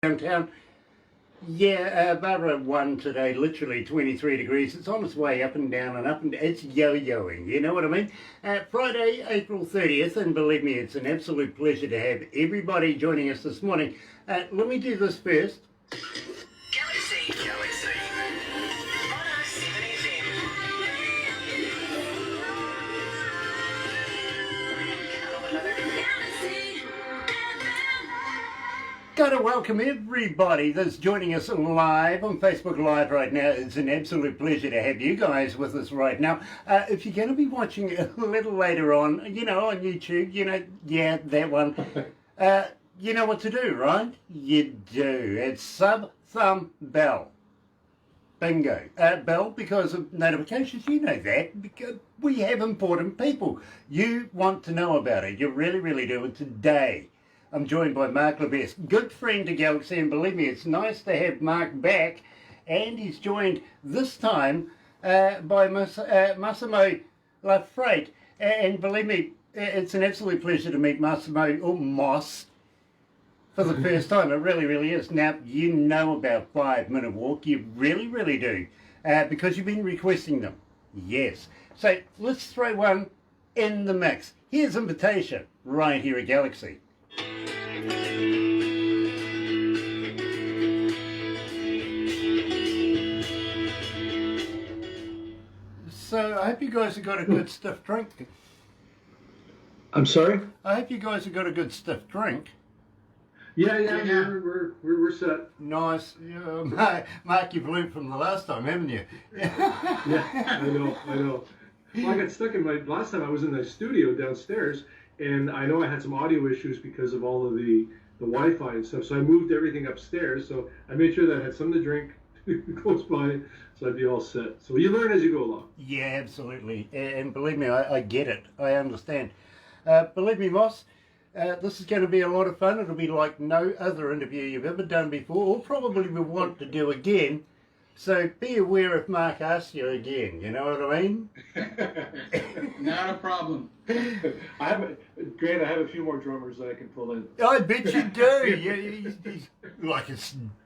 downtown. Yeah, Barbara won today, literally 23 degrees. It's on its way up and down and up and down. It's yo-yoing, you know what I mean? Friday, April 30th, and believe me, it's an absolute pleasure to have everybody joining us this morning. Let me do this first. Galaxy 107fm. Gotta welcome everybody that's joining us live on Facebook Live right now. It's an absolute pleasure to have you guys with us right now. If you're going to be watching a little later on, on YouTube, yeah, that one, you know what to do, right? You do. It's sub, thumb, bell. Bingo. Bell because of notifications, you know that, because we have important people. You want to know about it. You really, really do. And today, I'm joined by Mark Levesque, good friend to Galaxy, and believe me, it's nice to have Mark back. And he's joined this time by Massimo Lafrate. And believe me, it's an absolute pleasure to meet Massimo, or Moss, for the first time. It really, really is. Now, you know about 5 Minute Walk. You really, really do, because you've been requesting them. Yes. So let's throw one in the mix. Here's Invitation, right here at Galaxy. So I hope you guys have got a good stiff drink. I'm sorry? I hope you guys have got a good stiff drink. Yeah. We're set. Nice. Mark, you've learned from the last time, haven't you? Yeah, I know. Well, I got stuck in last time I was in the studio downstairs, and I know I had some audio issues because of all of the Wi-Fi and stuff, so I moved everything upstairs, so I made sure that I had something to drink close by, so I'd be all set. So you learn as you go along. Yeah, absolutely. And believe me, I get it. I understand. Believe me, Moss, this is going to be a lot of fun. It'll be like no other interview you've ever done before, or probably will want to do again. So be aware if Mark asks you again, you know what I mean? Not a problem. I have a few more drummers that I can pull in. I bet you do. He's like a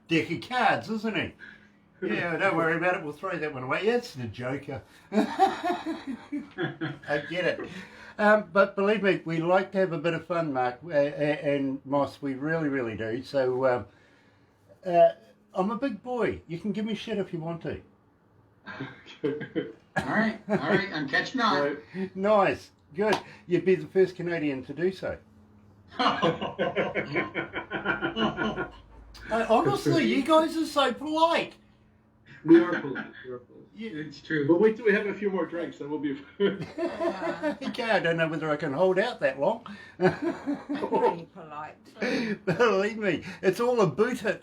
deck of cards, isn't he? Yeah, don't worry about it. We'll throw that one away. Yeah, it's the Joker. I get it. But believe me, we like to have a bit of fun, Mark and Moss. We really, really do. So I'm a big boy. You can give me shit if you want to. All right. I'm catching on. Nice. Good. You'd be the first Canadian to do so. Honestly, you guys are so polite. We are polite. It's true. But wait till we have a few more drinks, then we'll be... Okay, I don't know whether I can hold out that long. Pretty polite. Believe me, it's all about it.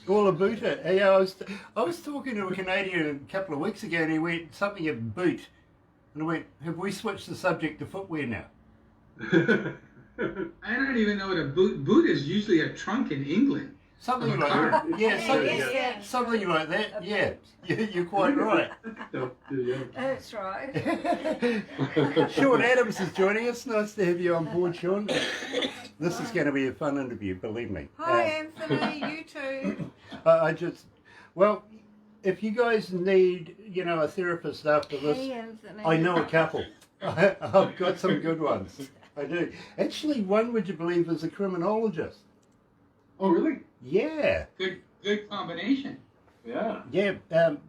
All about it. Hey, I was talking to a Canadian a couple of weeks ago, and he went something of boot, and I went, "Have we switched the subject to footwear now?" I don't even know what a boot is. Usually a trunk in England. Something like that. Yeah, something like that. Yeah, you're quite right. That's right. Sean Adams is joining us. Nice to have you on board, Sean. This is going to be a fun interview, believe me. Hi, Anthony. You too. Well, if you guys need, a therapist after this, Hey, Anthony. I know a couple. I've got some good ones. I do. Actually, one, would you believe, is a criminologist. Oh, really? Yeah. Good combination. Yeah. Yeah,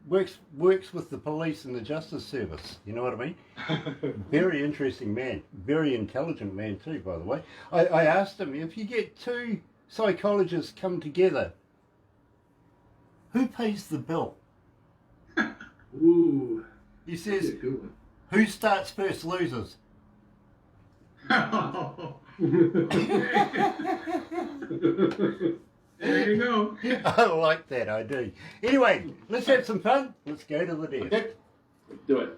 works with the police and the justice service. You know what I mean? Very interesting man. Very intelligent man too, by the way. I asked him, if you get two psychologists come together, who pays the bill? Ooh. He says, That's a good one. who starts first loses. There you go. I like that, I do. Anyway, let's have some fun. Let's go to the desk. Okay. Let's do it.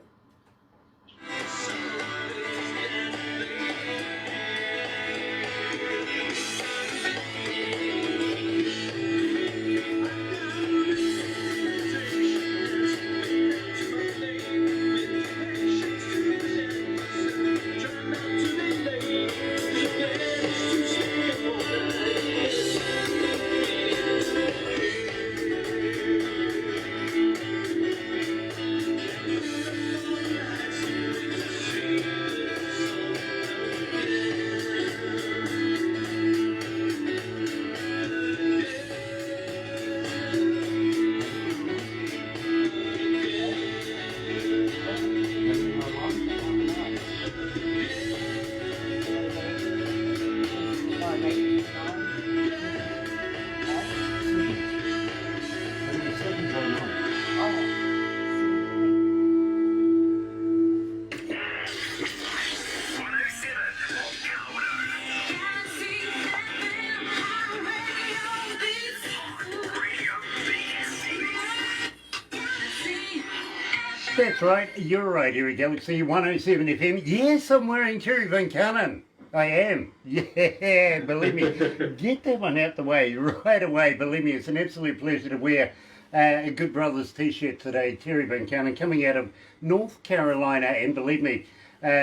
That's right, you're right here at Galaxy 107 FM. Yes, I'm wearing Cherry Van Cannon. I am. Yeah, believe me. Get that one out the way right away. Believe me, it's an absolute pleasure to wear a Good Brothers t-shirt today. Terry Van Cannon coming out of North Carolina, and believe me,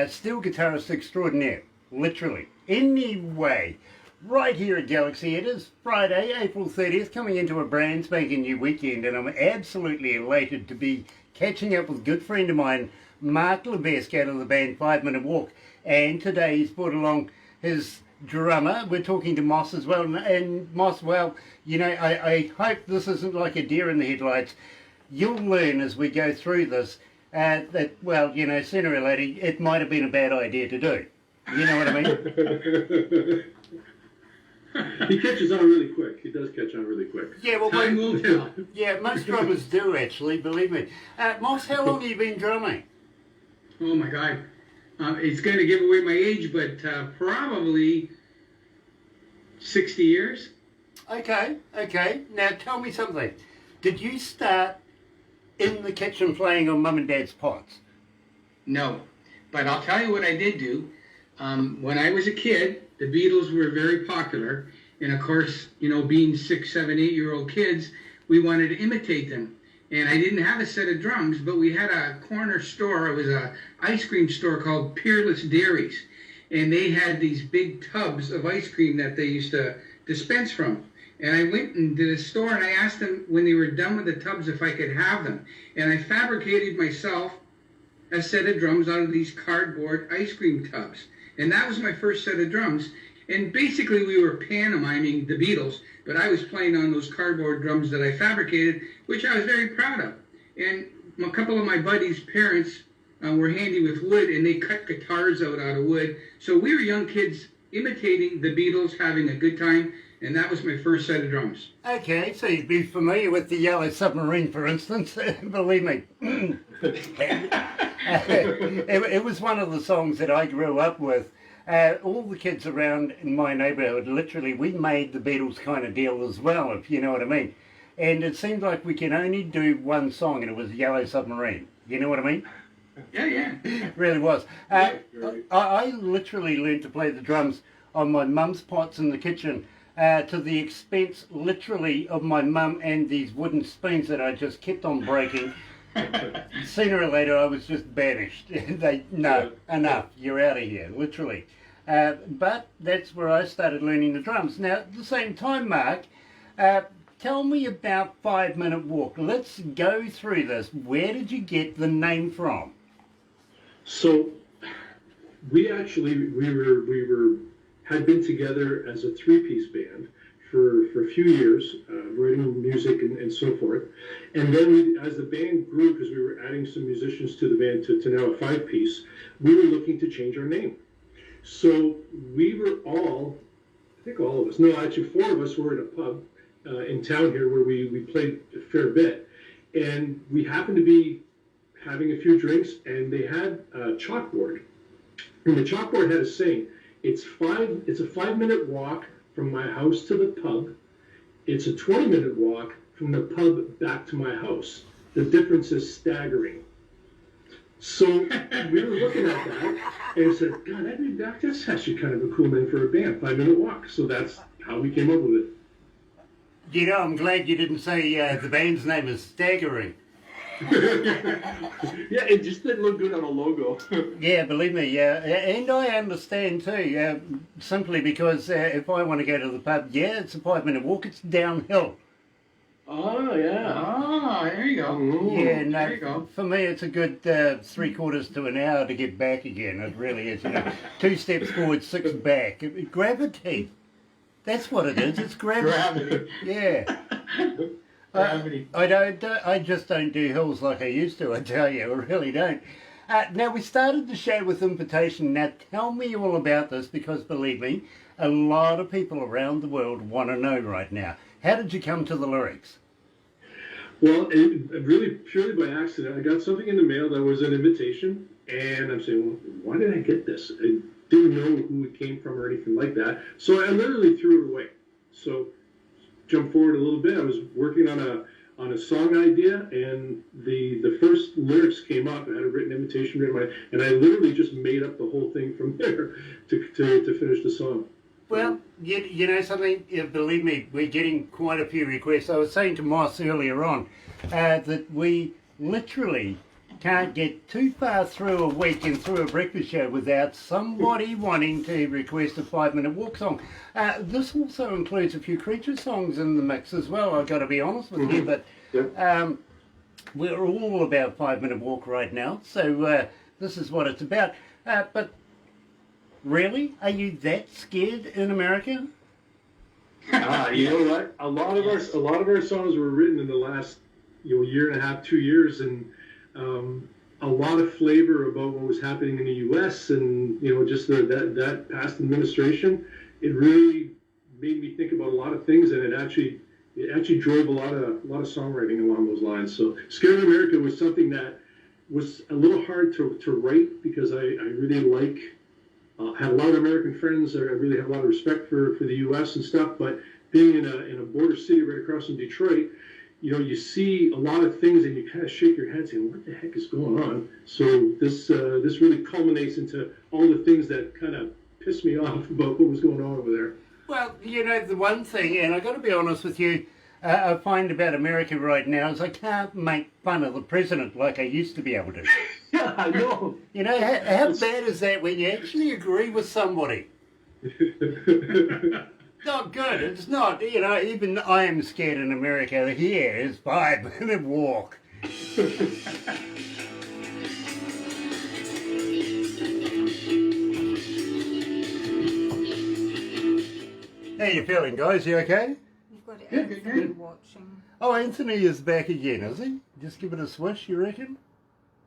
steel guitarist extraordinaire. Literally. Anyway, right here at Galaxy, it is Friday, April 30th, coming into a brand spanking new weekend, and I'm absolutely elated to be catching up with a good friend of mine, Mark Levesque, out of the band 5 Minute Walk. And today he's brought along his drummer. We're talking to Moss as well. And Moss, well, you know, I hope this isn't like a deer in the headlights. You'll learn as we go through this that, well, you know, sooner or later, it might have been a bad idea to do. You know what I mean? He catches on really quick. He does catch on really quick. Yeah, well, Time will tell. yeah, most drummers do, actually, believe me. Moss, how long have you been drumming? Oh my God. It's going to give away my age, but probably 60 years. Okay. Now tell me something. Did you start in the kitchen playing on Mum and Dad's pots? No. But I'll tell you what I did do. When I was a kid, the Beatles were very popular. And of course, you know, being 6, 7, 8-year-old kids, we wanted to imitate them. And I didn't have a set of drums, but we had a corner store. It was a ice cream store called Peerless Dairies. And they had these big tubs of ice cream that they used to dispense from. And I went into the store and I asked them when they were done with the tubs if I could have them. And I fabricated myself a set of drums out of these cardboard ice cream tubs. And that was my first set of drums. And basically we were pantomiming the Beatles, but I was playing on those cardboard drums that I fabricated, which I was very proud of. And a couple of my buddies' parents were handy with wood, and they cut guitars out of wood. So we were young kids imitating the Beatles, having a good time, and that was my first set of drums. Okay, so you'd be familiar with the Yellow Submarine, for instance. Believe me. It was one of the songs that I grew up with. All the kids around in my neighbourhood, literally, we made the Beatles kind of deal as well, if you know what I mean. And it seemed like we can only do one song, and it was Yellow Submarine. You know what I mean? Yeah. It really was. I literally learned to play the drums on my mum's pots in the kitchen, to the expense, literally, of my mum and these wooden spoons that I just kept on breaking. Sooner or later, I was just banished. Enough, you're out of here, literally. But that's where I started learning the drums. Now, at the same time, Mark, tell me about 5 Minute Walk. Let's go through this. Where did you get the name from? So, we had been together as a 3-piece band for a few years, writing music and so forth. And then as the band grew, because we were adding some musicians to the band to now a 5-piece, we were looking to change our name. So we were all of us, no, actually 4 of us were in a pub in town here where we played a fair bit. And we happened to be having a few drinks, and they had a chalkboard. And the chalkboard had a saying, it's a 5-minute walk from my house to the pub. It's a 20-minute walk from the pub back to my house. The difference is staggering. So we were looking at that and said, God, that's actually kind of a cool name for a band, 5 Minute Walk. So that's how we came up with it. You know, I'm glad you didn't say the band's name is Staggering. Yeah, it just didn't look good on a logo. Yeah, believe me, yeah. And I understand too, simply because if I want to go to the pub, yeah, it's a 5 minute walk, it's downhill. Oh, yeah. Ah, there you go. Yeah, no, There you go. for me it's a good 3/4 to an hour to get back again. It really is, you know. 2 steps forward, 6 back. Gravity. That's what it is, it's gravity. Yeah. Gravity. I just don't do hills like I used to, I tell you, I really don't. Now, we started the show with invitation. Now, tell me all about this, because believe me, a lot of people around the world want to know right now. How did you come to the lyrics? Well, really purely by accident. I got something in the mail that was an invitation, and I'm saying, well, why did I get this? I didn't know who it came from or anything like that, so I literally threw it away. So, jump forward a little bit. I was working on on a song idea, and the first lyrics came up. I had a written invitation written, and I literally just made up the whole thing from there to finish the song. Well, you know something, believe me, we're getting quite a few requests. I was saying to Moss earlier on that we literally can't get too far through a week and through a breakfast show without somebody wanting to request a 5-minute walk song. This also includes a few Creature songs in the mix as well, I've got to be honest with you, but we're all about 5-minute walk right now, so this is what it's about. But really, are you that scared in America? You know what? A lot of our songs were written in the last year and a half, 2 years, and a lot of flavor about what was happening in the U.S. and just that past administration. It really made me think about a lot of things, and it actually drove a lot of songwriting along those lines. So "Scared of America" was something that was a little hard to write because I really had a lot of American friends. I really have a lot of respect for the U.S. and stuff, but being in a border city right across from Detroit, you see a lot of things and you kind of shake your head saying, what the heck is going on? So this really culminates into all the things that kind of pissed me off about what was going on over there. Well, the one thing, and I've got to be honest with you, I find about America right now is I can't make fun of the president like I used to be able to. Yeah, I know. How bad is that when you actually agree with somebody? Not good. It's not. Even I am scared in America. Here is 5-minute walk. How you feeling, guys? You okay? You've got Anthony watching. Oh, Anthony is back again, is he? Just give it a swish, you reckon?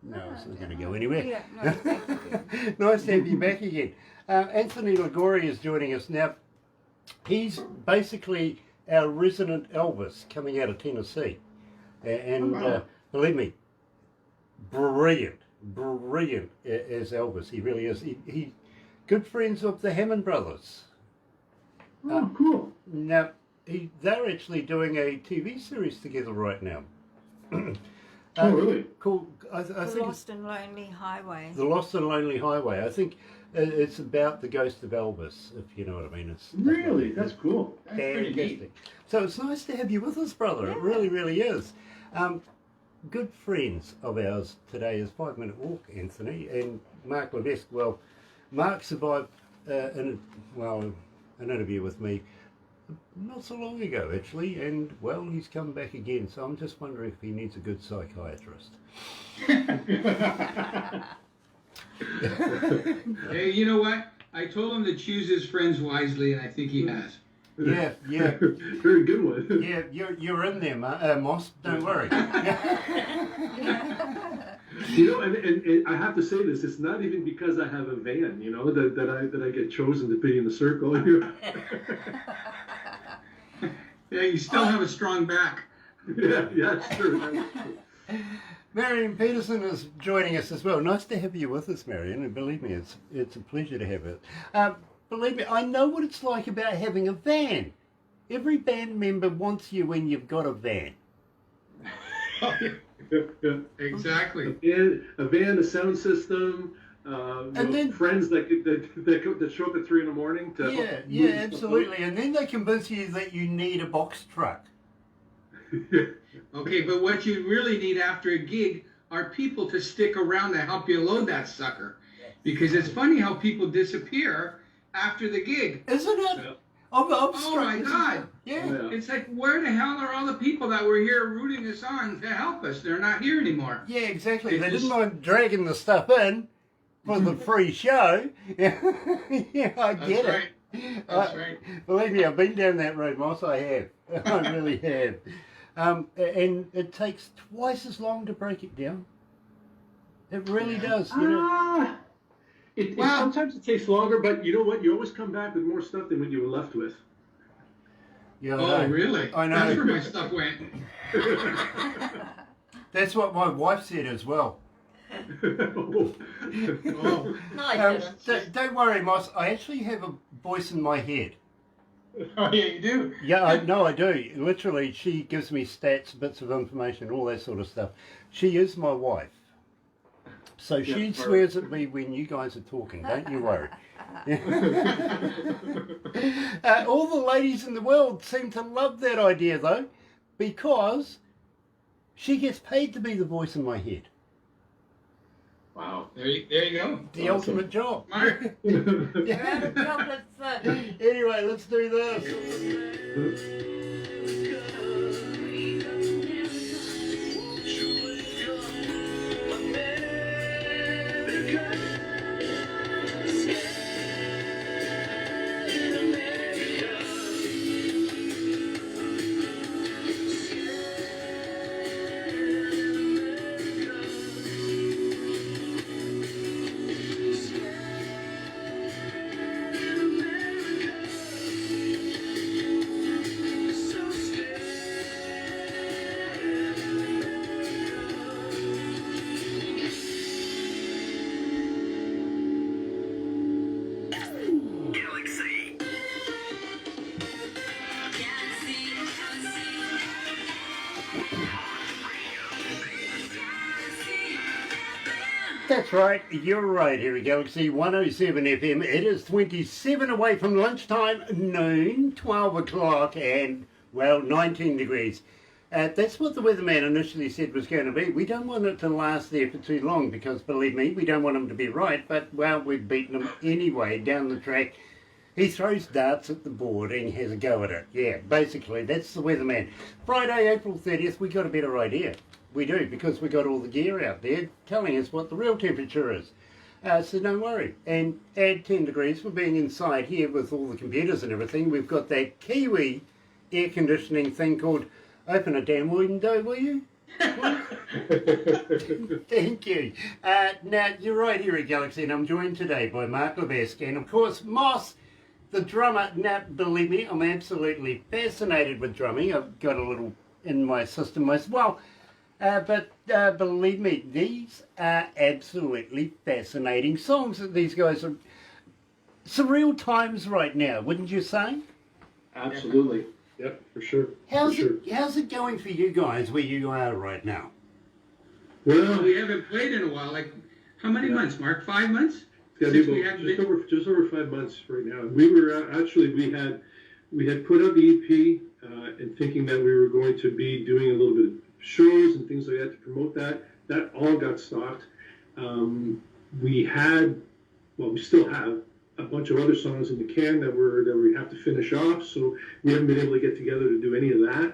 No, it's not going to go anywhere. Yeah, no, he's back again. Nice to have you back again. Anthony Liguori is joining us now. He's basically our resident Elvis coming out of Tennessee. And believe me, brilliant as Elvis. He really is. He's good friends of the Hammond brothers. Oh, cool. Now, they're actually doing a TV series together right now. Oh, really? Cool. I The think Lost and Lonely Highway. The Lost and Lonely Highway. I think it's about the ghost of Elvis, if you know what I mean. It's Really? That's cool. That's pretty neat. So it's nice to have you with us, brother. It really, really is. Good friends of ours today is 5-Minute Walk, Anthony, and Mark Levesque. Well, Mark survived an interview with me not so long ago, actually, and, well, he's come back again, so I'm just wondering if he needs a good psychiatrist. Hey, you know what? I told him to choose his friends wisely, and I think he has. Yeah. Very good one. Yeah, you're in there, Moss. Don't worry. And I have to say this. It's not even because I have a van, that I get chosen to be in the circle. Yeah, you still have a strong back. Yeah, it's true. Marion Peterson is joining us as well. Nice to have you with us, Marion, and believe me, it's a pleasure to have it. Believe me, I know what it's like about having a van. Every band member wants you when you've got a van. Yeah. Exactly. A van, a sound system, and then friends that show up at 3 a.m. to Yeah, absolutely. And then they convince you that you need a box truck. Okay, but what you really need after a gig are people to stick around to help you load that sucker. Because it's funny how people disappear after the gig. Isn't it? Yeah. Oh my God. Yeah. It's like, where the hell are all the people that were here rooting us on to help us? They're not here anymore. Yeah, exactly. It's They just- didn't mind dragging the stuff in for the free show. Yeah, I get That's it. right. That's right. Believe me, I've been down that road, Moss. I have. I really have. And it takes twice as long to break it down. It really does. Sometimes it takes longer, but you know what? You always come back with more stuff than what you were left with. Yeah, I Oh, know. really? I know. That's where my stuff went. That's what my wife said as well. Oh. Oh. No, I didn't. Don't worry, Moss. I actually have a voice in my head. Oh, yeah, you do. Yeah, I do. Literally, she gives me stats, bits of information, all that sort of stuff. She is my wife. So she swears at me when you guys are talking, don't you worry. All the ladies in the world seem to love that idea, though, because she gets paid to be the voice in my head. Wow, there you go. The ultimate job. Mark. Anyway, let's do this. That's right, you're right here at Galaxy 107 FM. It is 27 away from lunchtime, noon, 12 o'clock, and, well, 19 degrees. That's what the weatherman initially said was going to be. We don't want it to last there for too long because, believe me, we don't want him to be right, but, well, we've beaten him anyway down the track. He throws darts at the board and has a go at it. Yeah, basically, that's the weatherman. Friday, April 30th, we got a better idea. We do, because we got all the gear out there telling us what the real temperature is. So don't worry. And add 10 degrees for being inside here with all the computers and everything. We've got that Kiwi air conditioning thing called open a damn window, will you? Thank you. Now, you're right here at Galaxy, and I'm joined today by Mark Levesque and, of course, Moss, the drummer. Now, believe me, I'm absolutely fascinated with drumming. I've got a little in my system as well. But believe me, these are absolutely fascinating songs that these guys are. Surreal times right now, wouldn't you say? Absolutely. Yep, for sure. How's it going for you guys where you are right now? Well, We haven't played in a while. Like, how many months, Mark? 5 months? it's got to be about just over 5 months right now. We were actually we had put out the EP and thinking that we were going to be doing a little bit of shows and things like that to promote that. That all got stopped. We still have a bunch of other songs in the can that we have to finish off. So we haven't been able to get together to do any of that.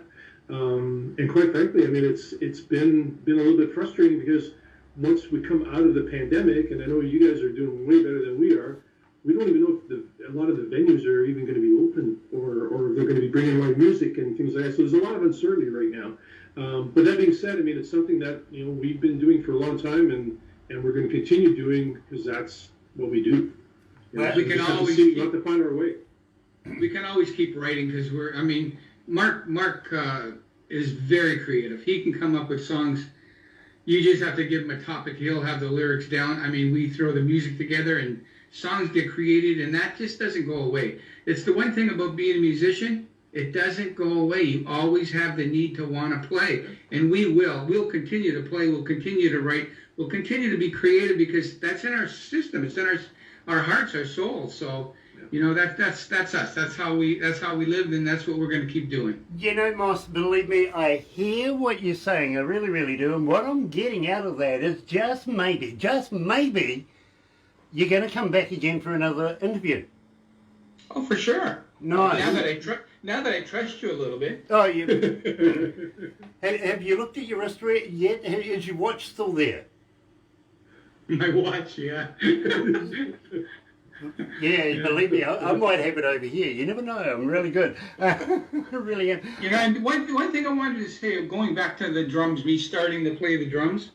And quite frankly, I mean, it's been a little bit frustrating because once we come out of the pandemic, and I know you guys are doing way better than we are, we don't even know if a lot of the venues are even going to be open or they're going to be bringing live music and things like that. So there's a lot of uncertainty right now. But that being said, I mean, it's something that we've been doing for a long time, and we're going to continue doing because that's what we do. We can always have to find our way. We can always keep writing because Mark is very creative. He can come up with songs. You just have to give him a topic. He'll have the lyrics down. I mean, we throw the music together and songs get created, and that just doesn't go away. It's the one thing about being a musician. It doesn't go away. You always have the need to want to play. And we will. We'll continue to play. We'll continue to write. We'll continue to be creative because that's in our system. It's in our hearts, our souls. So, that's us. That's how we live, and that's what we're going to keep doing. Moss, believe me, I hear what you're saying. I really, really do. And what I'm getting out of that is just maybe, you're going to come back again for another interview. Oh, for sure. Nice. Now that I trust you a little bit. Oh, you have you looked at your wrist yet? Is your watch still there? My watch, yeah. Yeah, believe me, I might have it over here. You never know. I'm really good. I really am. And one thing I wanted to say, going back to the drums, me starting to play the drums,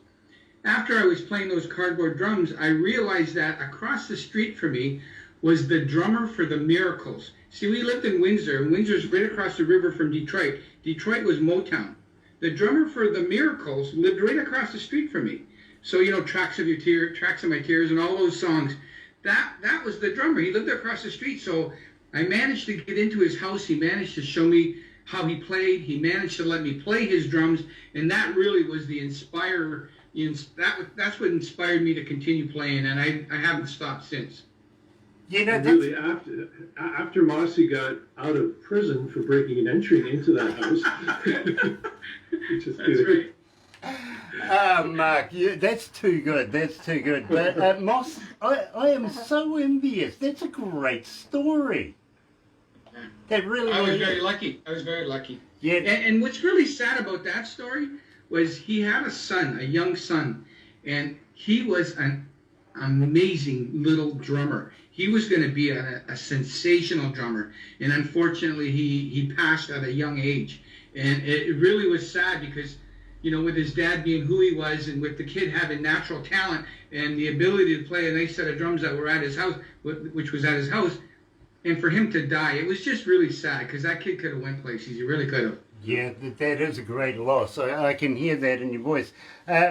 after I was playing those cardboard drums, I realized that across the street from me was the drummer for the Miracles. See, we lived in Windsor, and Windsor's right across the river from Detroit. Detroit was Motown. The drummer for the Miracles lived right across the street from me. So, Tracks of My Tears, and all those songs. That was the drummer. He lived across the street. So I managed to get into his house. He managed to show me how he played. He managed to let me play his drums, and that really was the that's what inspired me to continue playing, and I haven't stopped since. You know, And really, after Mossy got out of prison for breaking and entering into that house, just That's right. Mark, that's too good. That's too good. But Moss, I am so envious. That's a great story. That really. I was is. very lucky. I was very lucky. Yeah. And what's really sad about that story was he had a son, a young son, and he was an amazing little drummer. He was going to be a sensational drummer, and unfortunately, he passed at a young age. And it really was sad because, you know, with his dad being who he was, and with the kid having natural talent and the ability to play a nice set of drums that were at his house, which was at his house, and for him to die, it was just really sad because that kid could have went places. He really could have. Yeah, that is a great loss. I can hear that in your voice.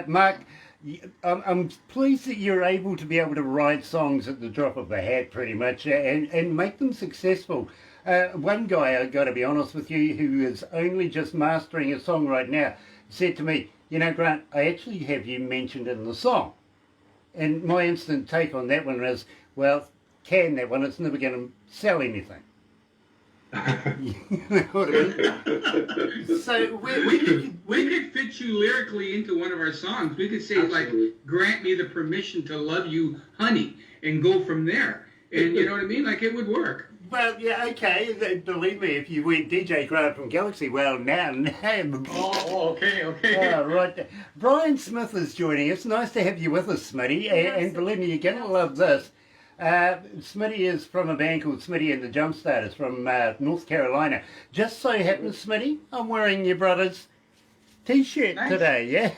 Mark, I'm pleased that you're able to write songs at the drop of a hat, pretty much, and make them successful. One guy, I've got to be honest with you, who is only just mastering a song right now, said to me, you know, Grant, I actually have you mentioned in the song. And my instant take on that one was, well, can that one, it's never going to sell anything. You know what I mean? So We could fit you lyrically into one of our songs. We could say, Absolutely. like, grant me the permission to love you, honey, and go from there. And you know what I mean? Like, it would work. Well, yeah, okay. Believe me, if you went DJ Grant from Galaxy, well, now. Oh, okay. Oh, right. There. Brian Smith is joining us. Nice to have you with us, Smitty. And believe me, you're going to love this. Smitty is from a band called Smitty and the Jumpstarters from North Carolina. Just so happens, Smitty, I'm wearing your brother's T-shirt Nice. today.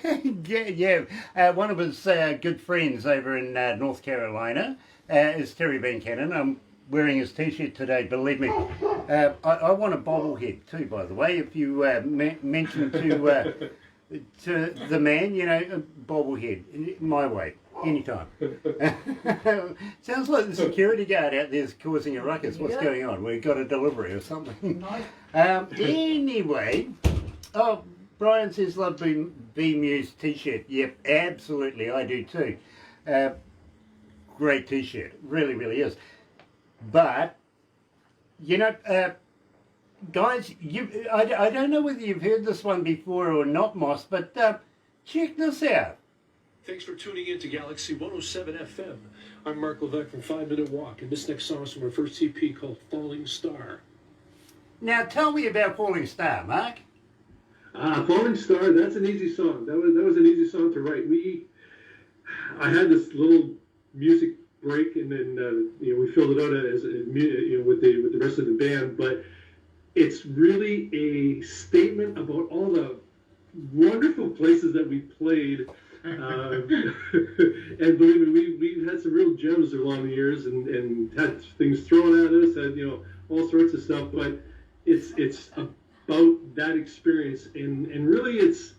Yeah. One of his good friends over in North Carolina is Terry Van Cannon. I'm wearing his T-shirt today, believe me. I want a bobblehead too, by the way. If you mention to the man, you know, a bobblehead, my way. Anytime. Sounds like the security guard out there is causing a ruckus. What's going on? We've got a delivery or something. Anyway, Brian says love B-Muse t-shirt. Yep, absolutely, I do too. Great t-shirt, really, really is. But, you know, guys, I don't know whether you've heard this one before or not, Moss, but check this out. Thanks for tuning in to Galaxy 107fm. I'm Mark Levesque from 5 Minute Walk, and this next song is from our first EP called Falling Star. Now tell me about Falling Star, Mark. Falling Star, that's an easy song. That was an easy song to write. I had this little music break, and then we filled it out as with the rest of the band. But it's really a statement about all the wonderful places that we played. And believe me, we've had some real gems along the years, and had things thrown at us, had all sorts of stuff. But it's about that experience, and really it's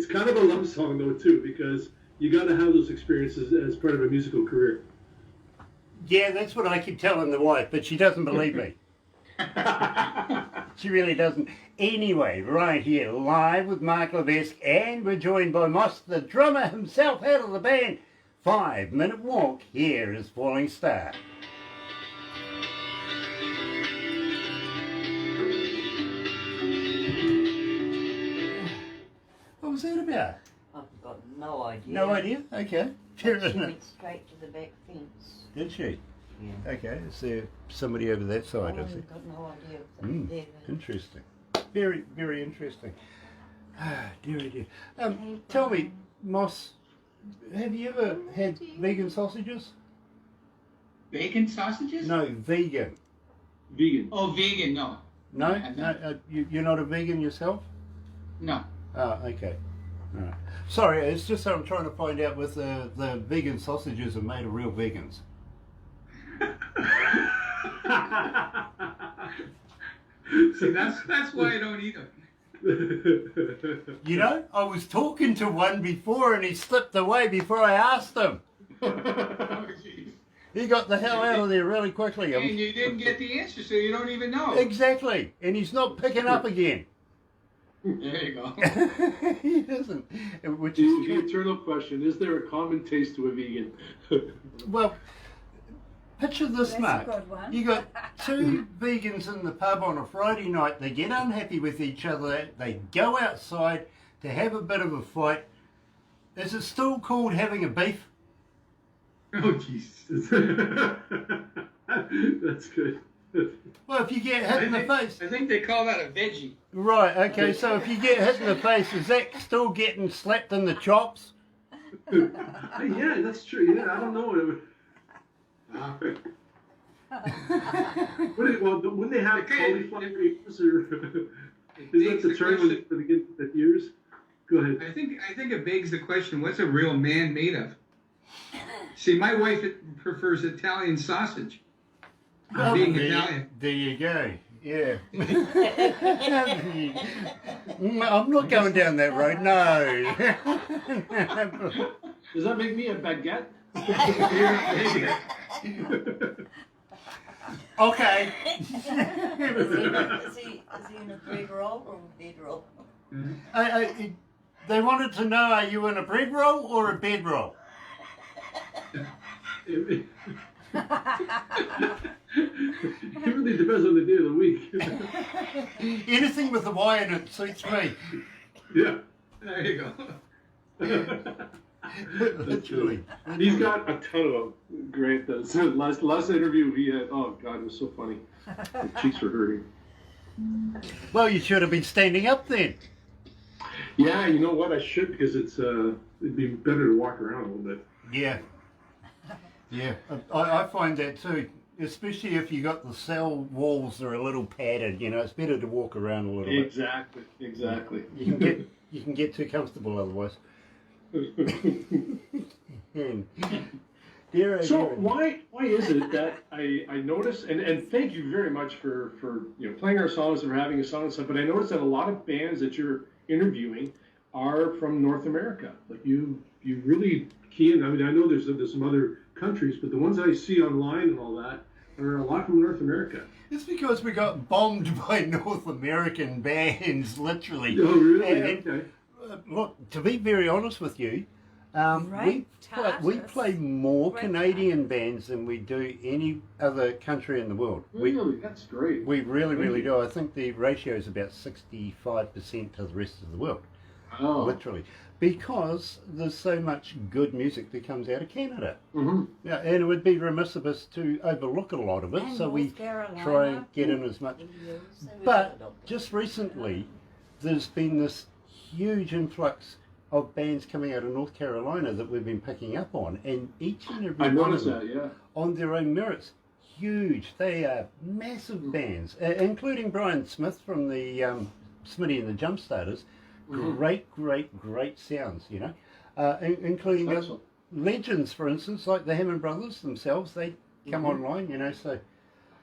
kind of a love song though too, because you got to have those experiences as part of a musical career. Yeah, that's what I keep telling the wife, but she doesn't believe me. She really doesn't. Anyway, right here, live with Mark Levesque, and we're joined by Moss, the drummer himself, out of the band. 5 Minute Walk. Here is Falling Star. What was that about? I've got no idea. No idea? Okay. Fair She enough. went straight to the back fence. Did she? Yeah. Okay, is there somebody over that side? I see. I've got no idea if they're there. Interesting. Very, very interesting. Dear. Tell me, Moss, have you ever had vegan sausages? Bacon sausages? No, vegan. Vegan. Oh, vegan, no. No? I No, haven't. you're not a vegan yourself? No. Oh, okay. All right. Sorry, it's just that I'm trying to find out if the vegan sausages are made of real vegans. See, that's why I don't eat them. You know, I was talking to one before and he slipped away before I asked him. Oh, jeez. He got the hell out of there really quickly. And you didn't get the answer, so you don't even know. Exactly. And he's not picking up again. There you go. He isn't. Which The is eternal question, is there a common taste to a vegan? well, picture this, That's a Mark. good one. You got two vegans in the pub on a Friday night. They get unhappy with each other. They go outside to have a bit of a fight. Is it still called having a beef? Oh, Jesus. That's good. Well, if you get hit in the face. I think they call that a veggie. Right, okay, so if you get hit in the face, is that still getting slapped in the chops? Yeah, that's true. Yeah, I don't know. When they have cauliflower ears, or is that the term for the ears? Go ahead. I think it begs the question: what's a real man made of? See, my wife prefers Italian sausage. Oh, Being there, Italian. there you go. Yeah. I'm not going down that road. No. Does that make me a baguette? Okay. Is he in a bread roll or a bed roll? They wanted to know: are you in a bread roll or a bed roll? It really depends on the day of the week. Anything with a Y in it suits me. Yeah. There you go. Literally. He's got a ton of them. Grant does. Last interview he had, oh God, it was so funny. The cheeks were hurting. Well, you should have been standing up then. Yeah, you know what? I should, because it'd be better to walk around a little bit. Yeah. Yeah. I find that too. Especially if you got the cell walls that are a little padded, you know, it's better to walk around a little bit. Exactly. You can get too comfortable otherwise. So why is it that I notice, and thank you very much for playing our songs and for having us on and stuff, but I noticed that a lot of bands that you're interviewing are from North America. Like you really key in. I mean, I know there's some other countries, but the ones that I see online and all that are a lot from North America. It's because we got bombed by North American bands, literally. Oh, really? And, Okay. Look, to be very honest with you, we play more Great Canadian bands than we do any other country in the world. Really? That's great. We really do. I think the ratio is about 65% to the rest of the world. Oh. Literally. Because there's so much good music that comes out of Canada. Mm-hmm. Yeah, and it would be remiss of us to overlook a lot of it, And so we North Carolina. try and get in as much. But just recently, there's been this huge influx of bands coming out of North Carolina that we've been picking up on, and each and every I one of noticed them, that, yeah. on their own merits, huge. They are massive bands, including Brian Smith from the Smitty and the Jumpstarters. Great sounds, you know, including Excellent. legends, for instance, like the Hammond Brothers themselves. They come online, you know. So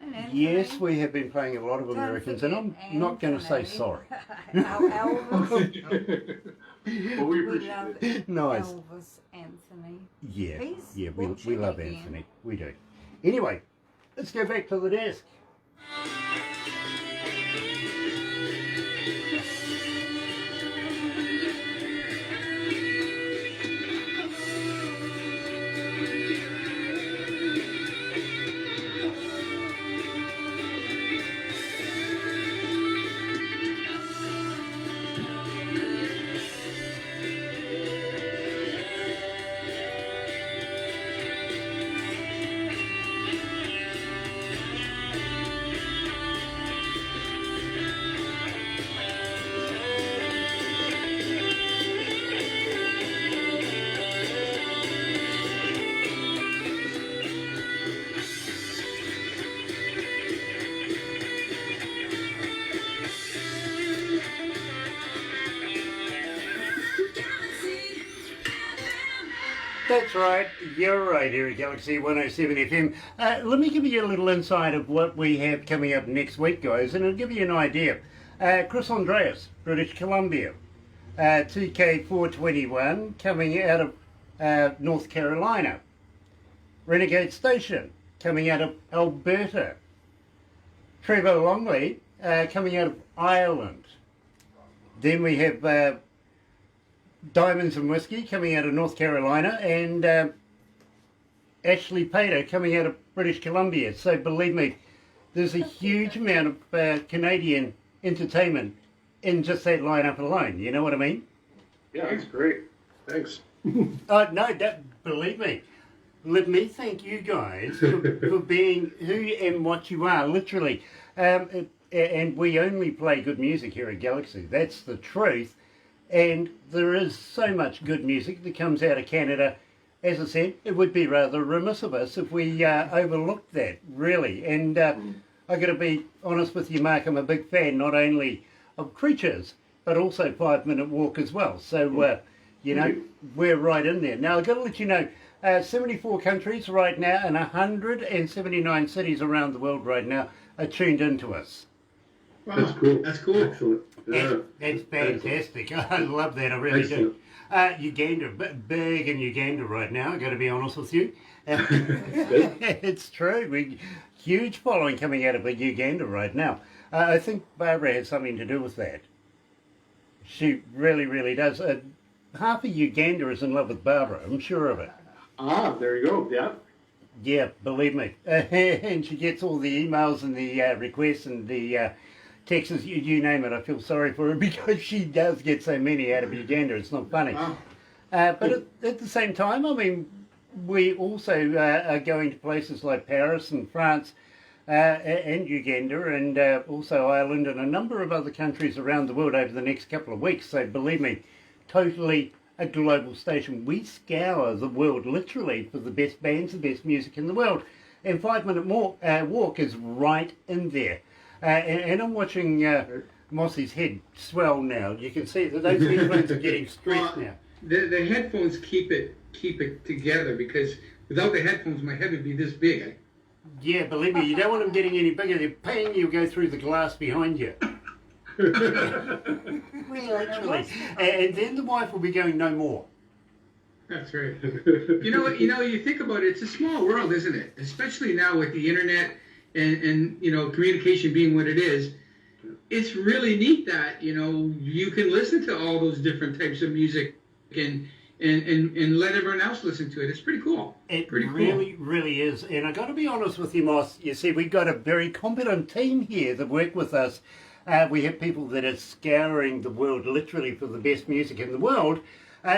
And yes, Anthony. we have been playing a lot of Don't Americans, and I'm forget not going to say Anthony. sorry. Elvis. Well, we We appreciate love it. Nice. Elvis Anthony. Yeah, He's yeah, we watching love again. Anthony. We do. Anyway, let's go back to the desk. That's right, you're right here at Galaxy 107 FM. Let me give you a little insight of what we have coming up next week, guys, and it'll give you an idea. Chris Andreas, British Columbia. TK421 coming out of North Carolina. Renegade Station coming out of Alberta. Trevor Longley coming out of Ireland. Then we have Diamonds and Whiskey coming out of North Carolina, and Ashley Pater coming out of British Columbia. So believe me, there's a huge amount of Canadian entertainment in just that lineup alone. You know what I mean? Yeah, that's great. Thanks. Oh no, believe me. Let me thank you guys for being who and what you are, literally. And we only play good music here at Galaxy. That's the truth. And there is so much good music that comes out of Canada. As I said, it would be rather remiss of us if we overlooked that, really. And I got to be honest with you, Mark, I'm a big fan not only of Creatures, but also 5 Minute Walk as well. So, you know, we're right in there. Now, I've got to let you know, 74 countries right now and 179 cities around the world right now are tuned into us. Wow, That's cool. That's cool. Excellent. Yeah. That's fantastic. I love that. I really do. Uganda, big in Uganda right now. I got to be honest with you. It's true. Huge following coming out of Uganda right now. I think Barbara has something to do with that. She really, really does. Half of Uganda is in love with Barbara. I'm sure of it. Ah, there you go. Yeah. Yeah, believe me. And she gets all the emails and the requests and the texts, you name it. I feel sorry for her because she does get so many out of Uganda. It's not funny. Wow. But at the same time, I mean, we also are going to places like Paris and France and Uganda and also Ireland and a number of other countries around the world over the next couple of weeks. So believe me, totally a global station. We scour the world literally for the best bands, the best music in the world. And 5 Minute Walk is right in there. And I'm watching Mossy's head swell now. You can see that those headphones are getting stressed now. The headphones keep it together, because without the headphones, my head would be this big. Yeah, believe me, you don't want them getting any bigger. They're paying you go through the glass behind you. Literally. And then the wife will be going, no more. That's right. You think about it, it's a small world, isn't it? Especially now with the internet and communication being what it is. It's really neat that, you can listen to all those different types of music and let everyone else listen to it. It's pretty cool. It pretty really, really is. And I got to be honest with you, Moss. You see, we've got a very competent team here that work with us. We have people that are scouring the world literally for the best music in the world,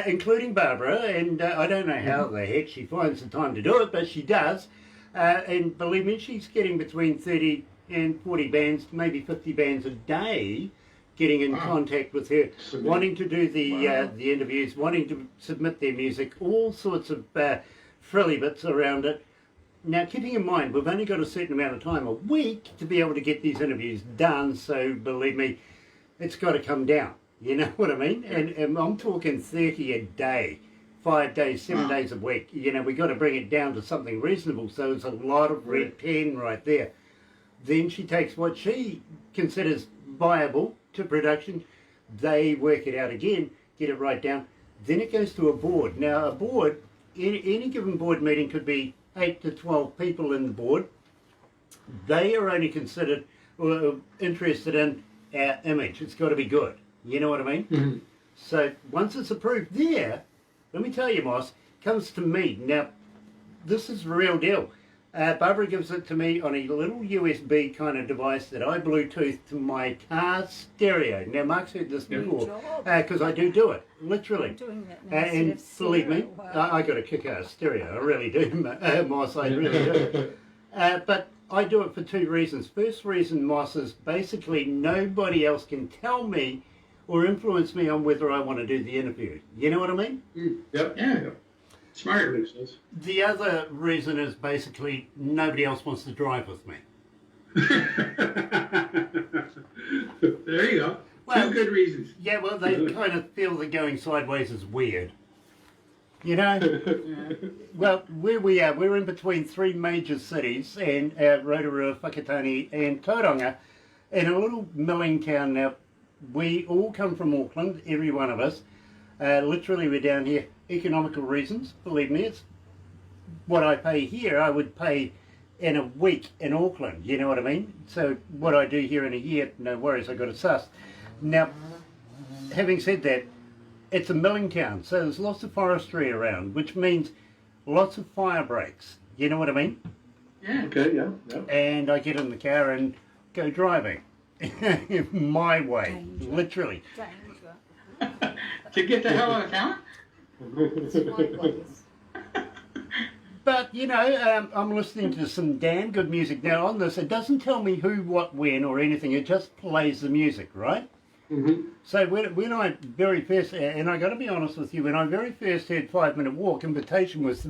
including Barbara. And I don't know how the heck she finds the time to do it, but she does. And believe me, she's getting between 30 and 40 bands, maybe 50 bands a day, getting in contact with her, wanting to do the interviews, wanting to submit their music, all sorts of frilly bits around it. Now, keeping in mind, we've only got a certain amount of time a week to be able to get these interviews done, so believe me, it's got to come down. You know what I mean? And I'm talking 30 a day, 5 days, 7 days a week. We got to bring it down to something reasonable, so it's a lot of red pen right there. Then she takes what she considers viable to production. They work it out again, get it right down. Then it goes to a board. Now, a board, any given board meeting could be 8 to 12 people in the board. They are only considered interested in our image. It's got to be good. You know what I mean? Mm-hmm. So once it's approved there, let me tell you, Moss, comes to me. Now, this is the real deal. Barbara gives it to me on a little USB kind of device that I Bluetooth to my car stereo. Now, Mark's heard this before, because I do it, literally. Doing that now And instead of believe me, stereo. Wow. I got a kick-ass stereo. I really do, Moss, I really do. But I do it for two reasons. First reason, Moss, is basically nobody else can tell me or influence me on whether I want to do the interview. You know what I mean? Yep. Yeah. Smart. That makes sense. The other reason is basically nobody else wants to drive with me. There you go. Well, Two good reasons. Yeah, well, they kind of feel that going sideways is weird. You know? Well, where we are, we're in between three major cities, and Rotorua, Whakatane and Tauranga, in a little milling town. Now, we all come from Auckland, every one of us. Literally, we're down here, economical reasons. Believe me, it's what I pay here, I would pay in a week in Auckland. You know what I mean? So what I do here in a year, no worries, I got it sussed. Now, having said that, it's a milling town, so there's lots of forestry around, which means lots of fire breaks. You know what I mean? Yeah. Okay, yeah, yeah. And I get in the car and go driving. My way, Danger. literally. Danger. To get the hell out of town? It's my place. But, you know, I'm listening to some damn good music now on this. It doesn't tell me who, what, when or anything. It just plays the music, right? Mm-hmm. So when I very first, and I got to be honest with you, when I very first heard 5 Minute Walk, Invitation was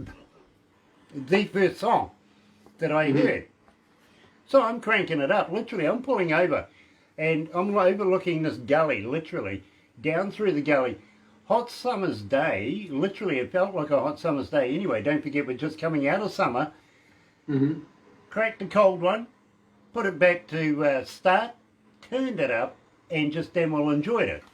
the first song that I heard. So I'm cranking it up, literally. I'm pulling over and I'm overlooking this gully, literally, down through the gully. Hot summer's day, literally it felt like a hot summer's day anyway. Don't forget we're just coming out of summer. Mm-hmm. Cracked the cold one, put it back to start, turned it up, and just damn well enjoyed it.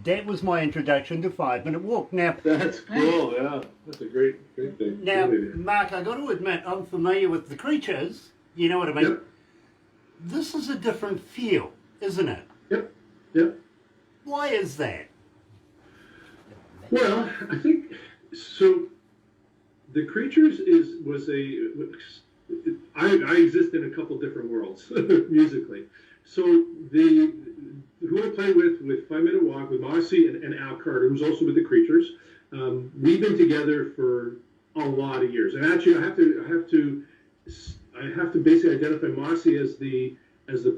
That was my introduction to 5 Minute Walk. Now, That's cool, yeah. That's a great thing. now, Really. Mark, I got to admit, I'm familiar with the Creatures. You know what I mean? Yep, This is a different feel, isn't it? yep, yep. Why is that? Well, I think so. The Creatures was I exist in a couple different worlds musically. So who I play with 5 Minute Walk with Mossy and Al Carter, who's also with the Creatures. We've been together for a lot of years, and actually I have to basically identify Mossy as the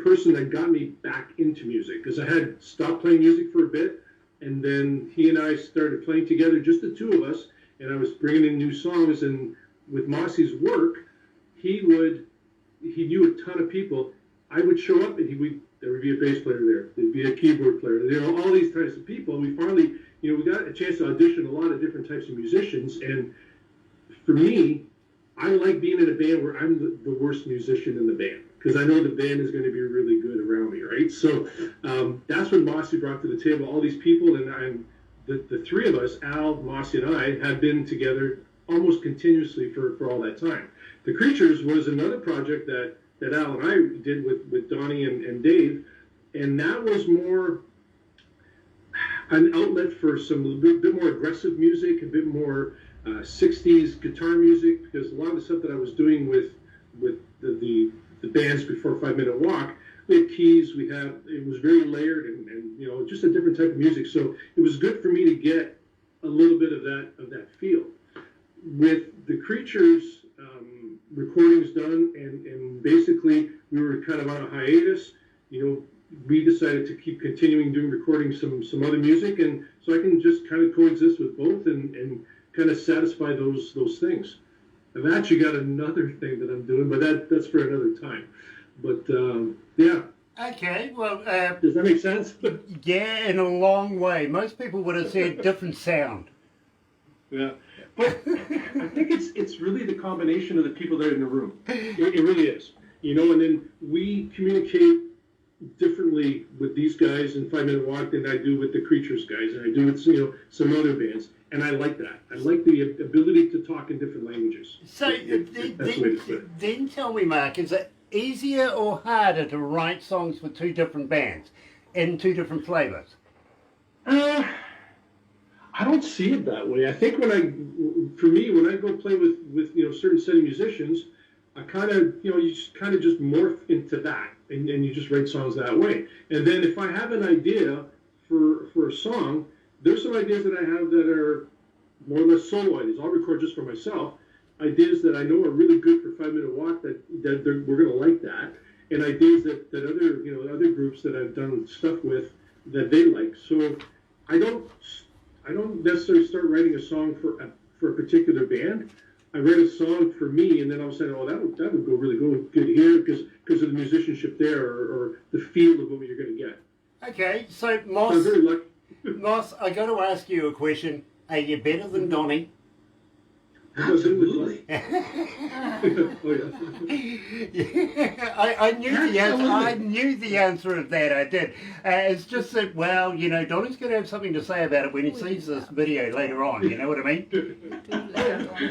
person that got me back into music, because I had stopped playing music for a bit. And then he and I started playing together, just the two of us, and I was bringing in new songs. And with Mossy's work, he knew a ton of people. I would show up, and there would be a bass player there, there'd be a keyboard player, all these types of people. We finally, we got a chance to audition a lot of different types of musicians. And for me, I like being in a band where I'm the worst musician in the band, because I know the band is going to be really good around me, right? So that's what Mossy brought to the table, all these people, and the three of us, Al, Mossy, and I, have been together almost continuously for all that time. The Creatures was another project that Al and I did with Donnie and Dave, and that was more an outlet for some bit more aggressive music, a bit more 60s guitar music, because a lot of the stuff that I was doing with the bands before 5 Minute Walk, we had keys, it was very layered and just a different type of music. So it was good for me to get a little bit of that feel. With the Creatures, recordings done, and basically we were kind of on a hiatus. We decided to keep continuing doing recording some other music, and so I can just kind of coexist with both and kind of satisfy those things. I've actually got another thing that I'm doing, but that's for another time. But yeah. Okay, well, Does that make sense? yeah, in a long way. Most people would have said different sound. Yeah. But I think it's really the combination of the people that are in the room. It really is. And then we communicate differently with these guys in 5 Minute Walk than I do with the Creatures guys, and I do with some other bands. And I like that. I like the ability to talk in different languages. So That's the way to put it. then tell me, Mark, is it easier or harder to write songs for two different bands in two different flavors? I don't see it that way. I think when I go play with certain set of musicians, I kind of you just morph into that, and you just write songs that way. And then if I have an idea for a song, there's some ideas that I have that are more or less solo ideas. I'll record just for myself. Ideas that I know are really good for 5 Minute Walk that we're going to like that, and ideas that other groups that I've done stuff with that they like. So I don't necessarily start writing a song for a particular band. I write a song for me, and then I'll say, oh, that would go really good here because of the musicianship there, or the feel of what you're going to get. Okay, so I'm Moss, very lucky. Moss, I got to ask you a question. Are you better than Donnie? Absolutely. Oh, yeah. I knew the answer. I Absolutely. knew the answer of that. I did. It's just that, well, you know, Donnie's going to have something to say about it when he sees this video later on. You know what I mean?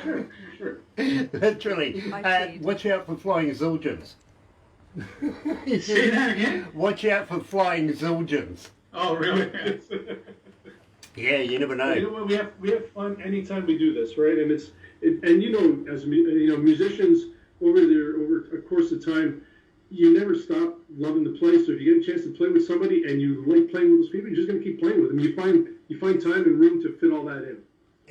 Sure, sure. Literally. Watch out for flying zildjians. Say that again? Watch out for flying zildjians. Oh, really? Yeah, you never know. You know what? We have fun anytime we do this, right? And and you know, as musicians over a course of time, you never stop loving to play. So if you get a chance to play with somebody and you like playing with those people, you're just going to keep playing with them. You find time and room to fit all that in.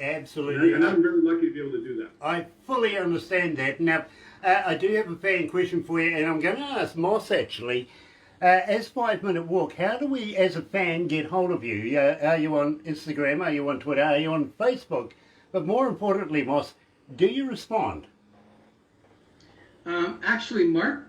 Absolutely. And I'm very lucky to be able to do that. I fully understand that. Now, I do have a fan question for you, and I'm going to ask Moss actually. As 5 Minute Walk, how do we, as a fan, get hold of you? Are you on Instagram? Are you on Twitter? Are you on Facebook? But more importantly, Moss, do you respond? Actually, Mark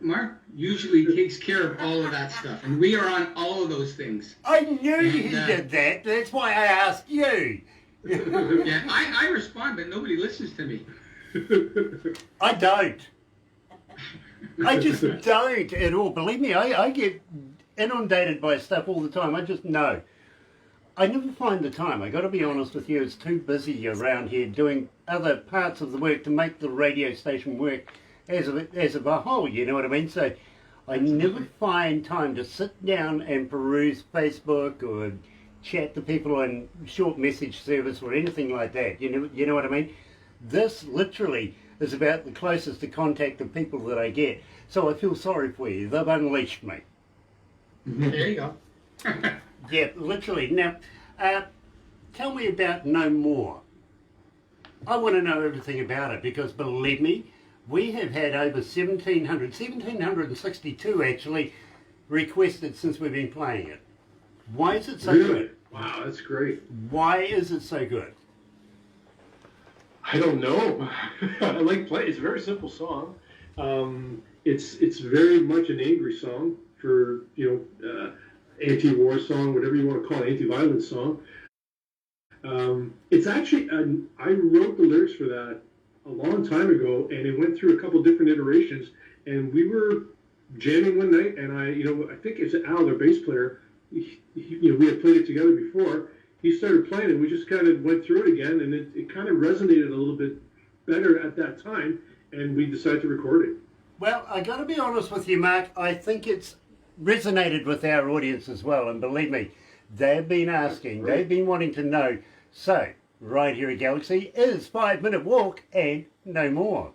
usually takes care of all of that stuff, and we are on all of those things. I knew you did that. That's why I asked you. Yeah, I respond, but nobody listens to me. I don't. I just don't at all. Believe me, I get inundated by stuff all the time. I just know. I never find the time. I got to be honest with you. It's too busy around here doing other parts of the work to make the radio station work as of a whole. You know what I mean? So I never find time to sit down and peruse Facebook or chat to people on short message service or anything like that. You know what I mean? This literally is about the closest to contact of people that I get. So I feel sorry for you. They've unleashed me. There you go. Yeah, literally. Now, tell me about No More. I want to know everything about it because, believe me, we have had over 1,762 actually requested since we've been playing it. Why is it so good? Wow, that's great. Why is it so good? I don't know. I like play. It's a very simple song. It's very much an angry song for anti-war song, whatever you want to call it, anti-violence song. It's actually I wrote the lyrics for that a long time ago, and it went through a couple different iterations. And we were jamming one night, and I think it's Al, their bass player. We had played it together before. He started playing it. We just kind of went through it again, and it kind of resonated a little bit better at that time, and we decided to record it. Well, I got to be honest with you, Mark. I think it's resonated with our audience as well, and believe me, they've been asking, they've been wanting to know. So, right here at Galaxy is 5 Minute Walk and No More.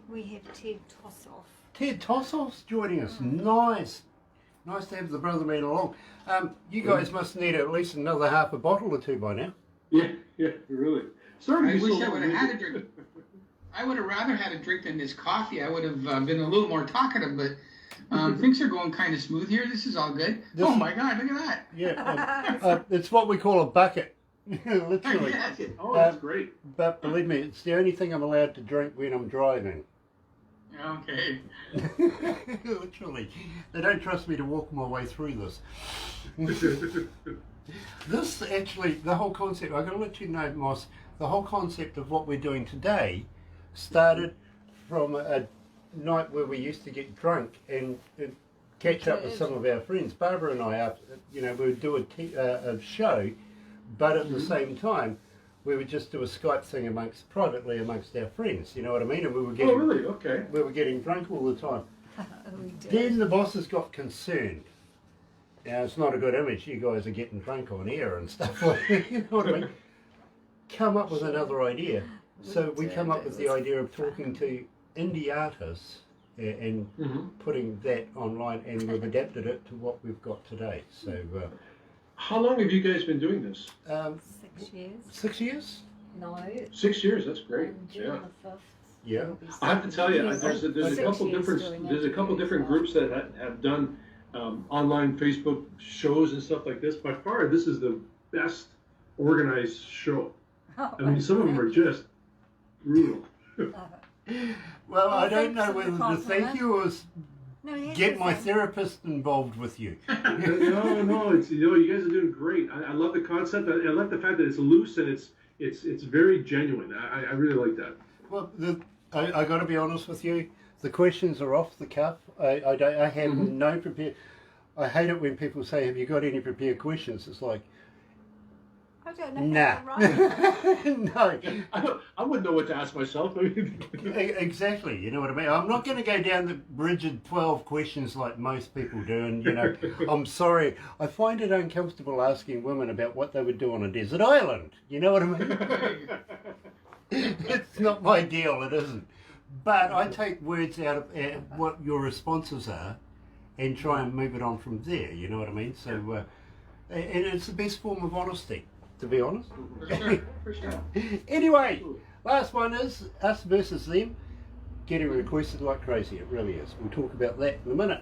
We have Ted Tossoff. Ted Tossoff's joining us. Nice. Nice to have the brother man along. You guys must need at least another half a bottle or two by now. Yeah, really. Sorry, I wish I would have had a drink. I would have rather had a drink than this coffee. I would have been a little more talkative, but things are going kind of smooth here. This is all good. Oh my God, look at that. Yeah, it's what we call a bucket. Literally. Yes. Oh, that's great. But believe me, it's the only thing I'm allowed to drink when I'm driving. Okay. Literally. They don't trust me to walk my way through this. This actually, the whole concept, I've got to let you know, Moss, the whole concept of what we're doing today started from a night where we used to get drunk and catch up with some of our friends. Barbara and I, we would do a show, but at the same time, we would just do a Skype thing privately amongst our friends, you know what I mean? And we were getting, Oh, really? Okay. we were getting drunk all the time. We did. Then the bosses got concerned. Now, it's not a good image, you guys are getting drunk on air and stuff like that, you know what I mean? Come up with another idea. So we come up with the idea of talking to indie artists and putting that online, and we've adapted it to what we've got today. So, How long have you guys been doing this? 6 years. 6 years? No. 6 years. That's great. On June Yeah. the 5th. Yeah. it'll be I have to tell you, 7 there's a years. couple 6 years different doing different interviews. groups that have done online Facebook shows and stuff like this. By far, this is the best organized show. I mean, some of them are just brutal. Well, I don't thanks know for the whether to compliment. thank you or No, he get my hasn't. therapist involved with you. No, it's you guys are doing great. I love the concept. I love the fact that it's loose and it's very genuine. I really like that. Well, I got to be honest with you. The questions are off the cuff. I have no prepared. I hate it when people say, "Have you got any prepared questions?" It's like, I don't know nah, how to write. no. I wouldn't know what to ask myself. Exactly, you know what I mean? I'm not going to go down the rigid 12 questions like most people do, and I'm sorry, I find it uncomfortable asking women about what they would do on a desert island, you know what I mean? It's not my deal, it isn't. But I take words out of what your responses are and try and move it on from there, you know what I mean? So, and it's the best form of honesty, to be honest. For sure. Anyway, last one is us versus them. Getting requested like crazy, it really is. We'll talk about that in a minute.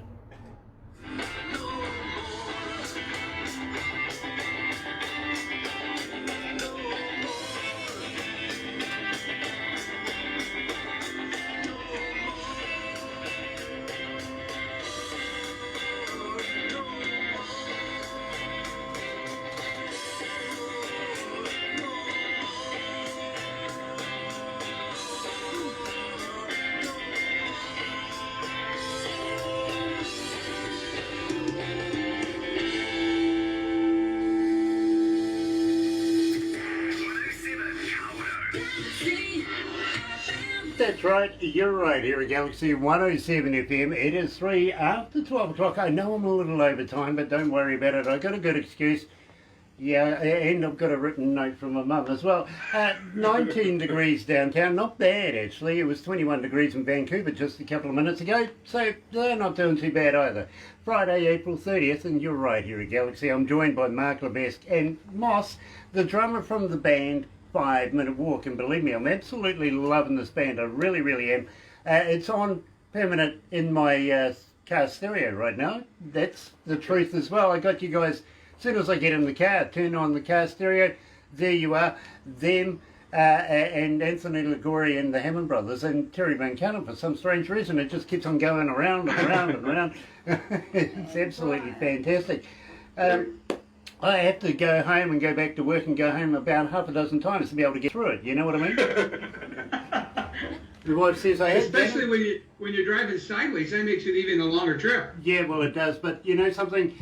That's right, you're right here at Galaxy 107 FM. It is 3 after 12 o'clock. I know I'm a little over time, but don't worry about it. I got a good excuse. Yeah, and I've got a written note from my mum as well. 19 degrees downtown, not bad actually. It was 21 degrees in Vancouver just a couple of minutes ago, so they're not doing too bad either. Friday, April 30th, and you're right here at Galaxy. I'm joined by Mark Levesque and Moss, the drummer from the band 5 Minute Walk, and believe me, I'm absolutely loving this band. I really, really am. It's on permanent in my car stereo right now. That's the truth as well. I got you guys. As soon as I get in the car, turn on the car stereo, there you are, them and Anthony Ligori and the Hammond Brothers and Terry Van Cannon. For some strange reason, it just keeps on going around and around and around. It's absolutely fantastic. I have to go home and go back to work and go home about half a dozen times to be able to get through it, you know what I mean? The wife says I have to. Especially when you're driving sideways, that makes it even a longer trip. Yeah, well it does, but you know something?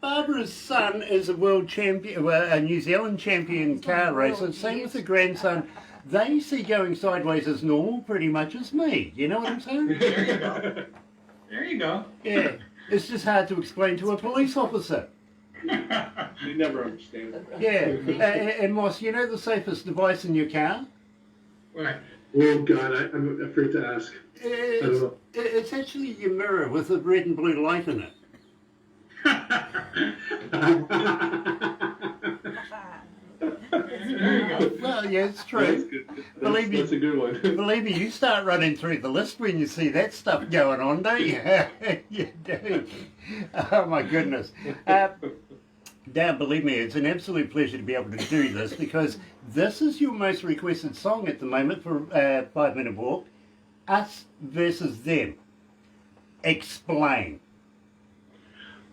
Barbara's son is a world champion, well, a New Zealand champion car racer. Same with the grandson. They see going sideways as normal, pretty much as me. You know what I'm saying? There you go. There you go. Yeah, it's just hard to explain to a police officer. You never understand. Yeah, and Moss, you know the safest device in your car? Right. Oh God, I'm afraid to ask. I don't know. It's actually your mirror with a red and blue light in it. There you go. Well, yeah, it's That's true. good. Believe me. That's a good one. Believe me, you start running through the list when you see that stuff going on, don't you? You do. Oh my goodness. Dan, believe me, it's an absolute pleasure to be able to do this because this is your most requested song at the moment for 5 Minute Walk. Us versus them. Explain.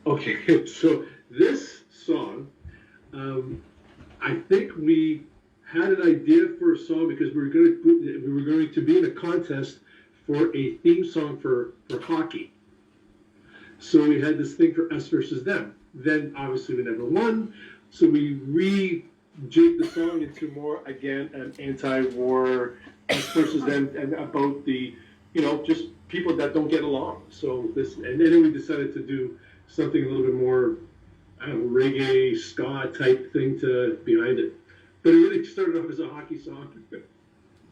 Okay, so this song, I think we had an idea for a song because we were going to be in a contest for a theme song for hockey. So we had this thing for us versus them. Then obviously we never won, so we rejigged the song into more again an anti-war us versus them and about the just people that don't get along. So this, and then we decided to do something a little bit more reggae ska type thing behind it. But it really started off as a hockey song.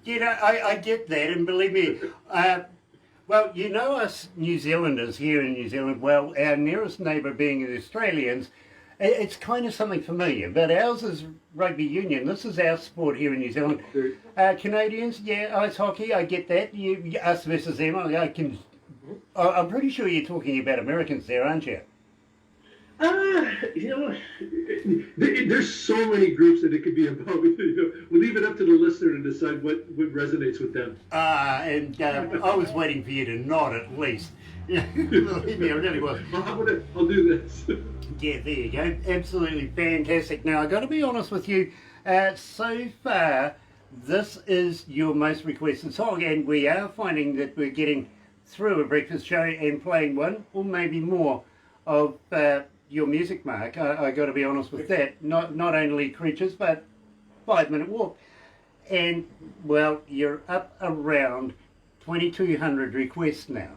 You know, I get that, and believe me, well, you know us New Zealanders here in New Zealand, well, our nearest neighbour being the Australians, it's kind of something familiar, but ours is rugby union. This is our sport here in New Zealand. Canadians, yeah, ice hockey, I get that. Us versus them, I'm pretty sure you're talking about Americans there, aren't you? You know, there's so many groups that it could be about. We'll leave it up to the listener to decide what resonates with them. And I was waiting for you to nod at least. Believe me, I really was. I'll do this. Yeah, there you go. Absolutely fantastic. Now, I've got to be honest with you. So far, this is your most requested song, and we are finding that we're getting through a breakfast show and playing one or maybe more of your music, Mark. I got to be honest with that. Not only Creatures, but 5 Minute Walk. And, well, you're up around 2,200 requests now.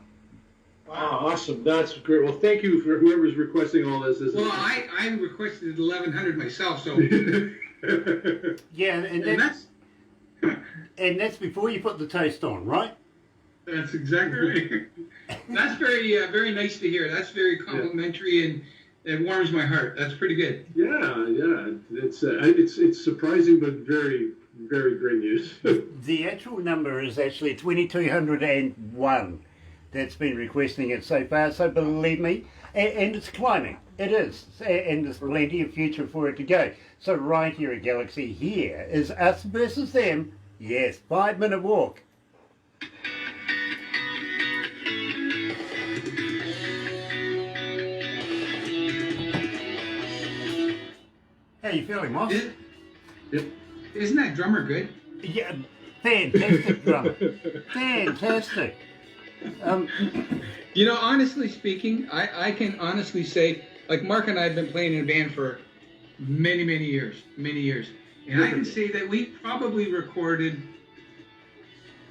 Wow, awesome. That's great. Well, thank you for whoever's requesting all this. Well, I requested 1,100 myself, so. Yeah, and that's before you put the toast on, right? That's exactly right. That's very nice to hear. That's very complimentary, and it warms my heart. That's pretty good. Yeah. It's surprising, but very, very great news. The actual number is actually 2,201 that's been requesting it so far. So believe me, and it's climbing. It is, and there's plenty of future for it to go. So right here at Galaxy, here is us versus them. Yes, 5 Minute Walk. How you feeling, Moss? Yep. Isn't that drummer good? Yeah, fantastic drummer. Fantastic. You know, honestly speaking, I can honestly say, like Mark and I have been playing in a band for many years. And I can say that we probably recorded,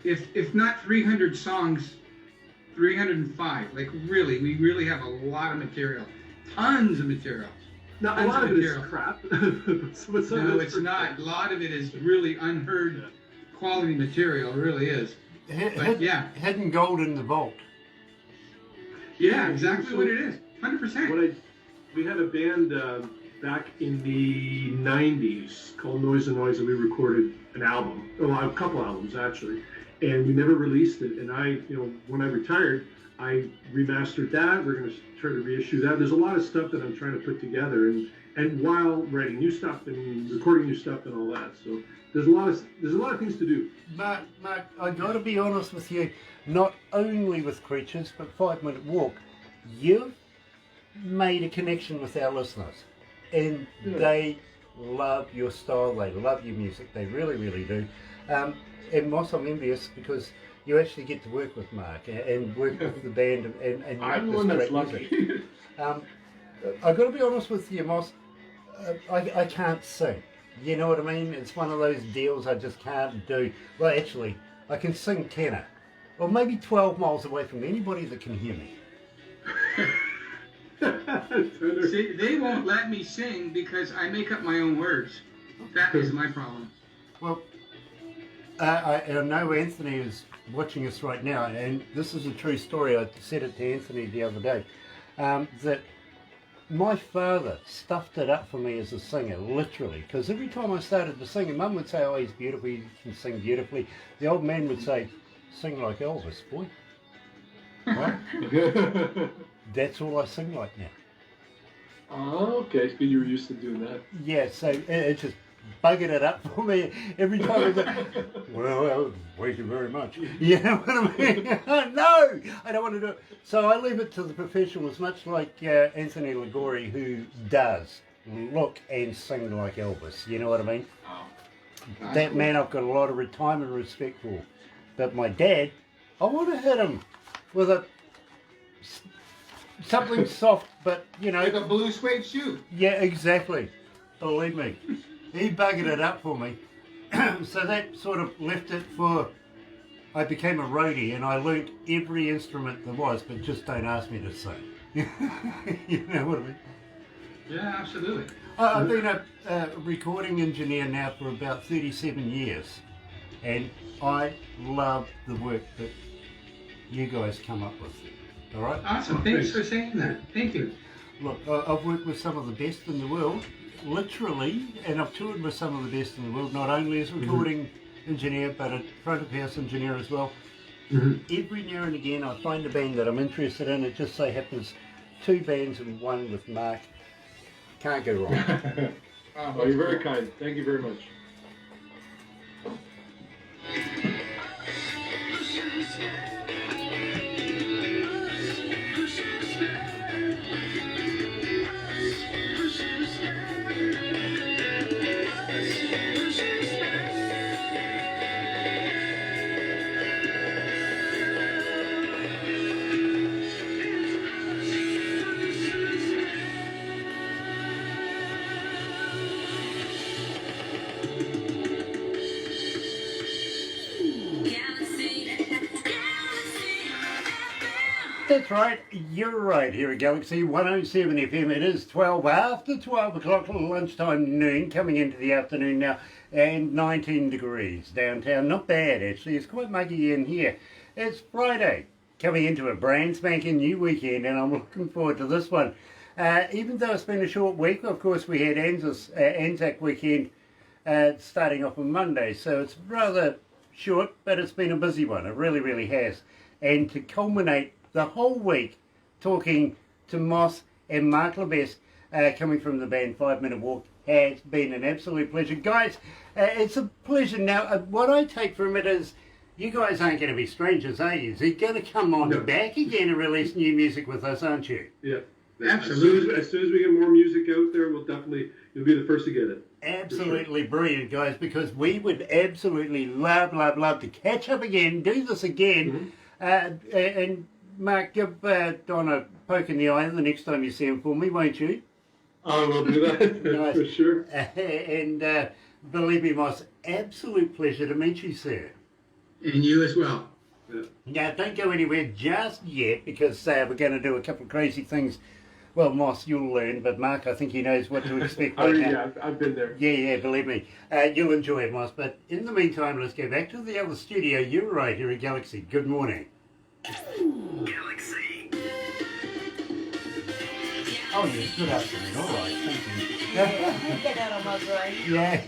if not 300 songs, 305. Like really, we really have a lot of material. Tons of material. Now, a lot of it is crap. No, it's not. A lot of it is really unheard quality material. It really is. But yeah. Hidden gold in the vault. Yeah, exactly what it is. 100%. We had a band back in the 90s called Noise and Noise, and we recorded an album, a couple albums actually, and we never released it. And when I retired, I remastered that. We're going to try to reissue that. There's a lot of stuff that I'm trying to put together, and while writing new stuff and recording new stuff and all that. So there's a lot of things to do. Mark, I got to be honest with you. Not only with Creatures, but 5 Minute Walk, you've made a connection with our listeners, and they love your style. They love your music. They really, really do. And Moss, I'm envious because you actually get to work with Mark and work with the band and I'm the make one this that's great lucky. music. I've got to be honest with you, Moss. I can't sing. You know what I mean? It's one of those deals I just can't do. Well, actually, I can sing tenor, or maybe 12 miles away from anybody that can hear me. See, they won't let me sing because I make up my own words. That is my problem. Well, I know Anthony is watching us right now, and this is a true story. I said it to Anthony the other day, that my father stuffed it up for me as a singer, literally, because every time I started to sing, and Mum would say, oh, he's beautiful, he can sing beautifully. The old man would say, sing like Elvis, boy. Right? That's all I sing like now. Oh, okay. So you were used to doing that. Yeah, so it just buggered it up for me every time. I was well, thank you very much. You know what I mean? No, I don't want to do it. So I leave it to the professionals, much like Anthony Ligori, who does look and sing like Elvis. You know what I mean? Oh. That man I've got a lot of time and respect for. But my dad, I want to hit him with something soft, but you know. Like a blue suede shoe. Yeah, exactly. Believe me. He buggered it up for me. So that sort of left it for, I became a roadie and I learnt every instrument there was, but just don't ask me to sing. You know what I mean? Yeah, absolutely. I've been a recording engineer now for about 37 years, and I love the work that you guys come up with. All right? Awesome. Thanks for saying that. Thank you. Look, I've worked with some of the best in the world, literally, and I've toured with some of the best in the world, not only as a recording engineer, but a front of house engineer as well. Every now and again I find a band that I'm interested in. It just so happens 2 bands and one with Mark Can't go wrong. Oh, you're very kind. Thank you very much. That's right, you're right here at Galaxy 107 FM. It is 12 after 12 o'clock, lunchtime noon, coming into the afternoon now, and 19 degrees downtown. Not bad actually, it's quite muggy in here. It's Friday, coming into a brand spanking new weekend, and I'm looking forward to this one. Even though it's been a short week, of course we had Anzac weekend starting off on Monday, so it's rather short, but it's been a busy one. It really, really has. And to culminate the whole week talking to Moss and Mark LeBest, coming from the band 5 Minute Walk, has been an absolute pleasure. Guys, it's a pleasure. Now, what I take from it is you guys aren't going to be strangers, are you? So you're going to come on back again and release new music with us, aren't you? Yeah. Absolutely. As soon as we get more music out there, you'll be the first to get it. Absolutely brilliant, guys, because we would absolutely love to catch up again, do this again, and Mark, give Don a poke in the eye the next time you see him for me, won't you? I will do that, Nice. for sure. And believe me, Moss, absolute pleasure to meet you, sir. And you as well. Yeah. Now, don't go anywhere just yet, because we're going to do a couple of crazy things. Well, Moss, you'll learn, but Mark, I think he knows what to expect right now. Yeah, I've been there. Yeah, believe me. You'll enjoy it, Moss. But in the meantime, let's go back to the other studio. You're right here at Galaxy. Good morning. Galaxy. Oh, yes, good afternoon. All right, thank you. Get out of my brain. Yeah.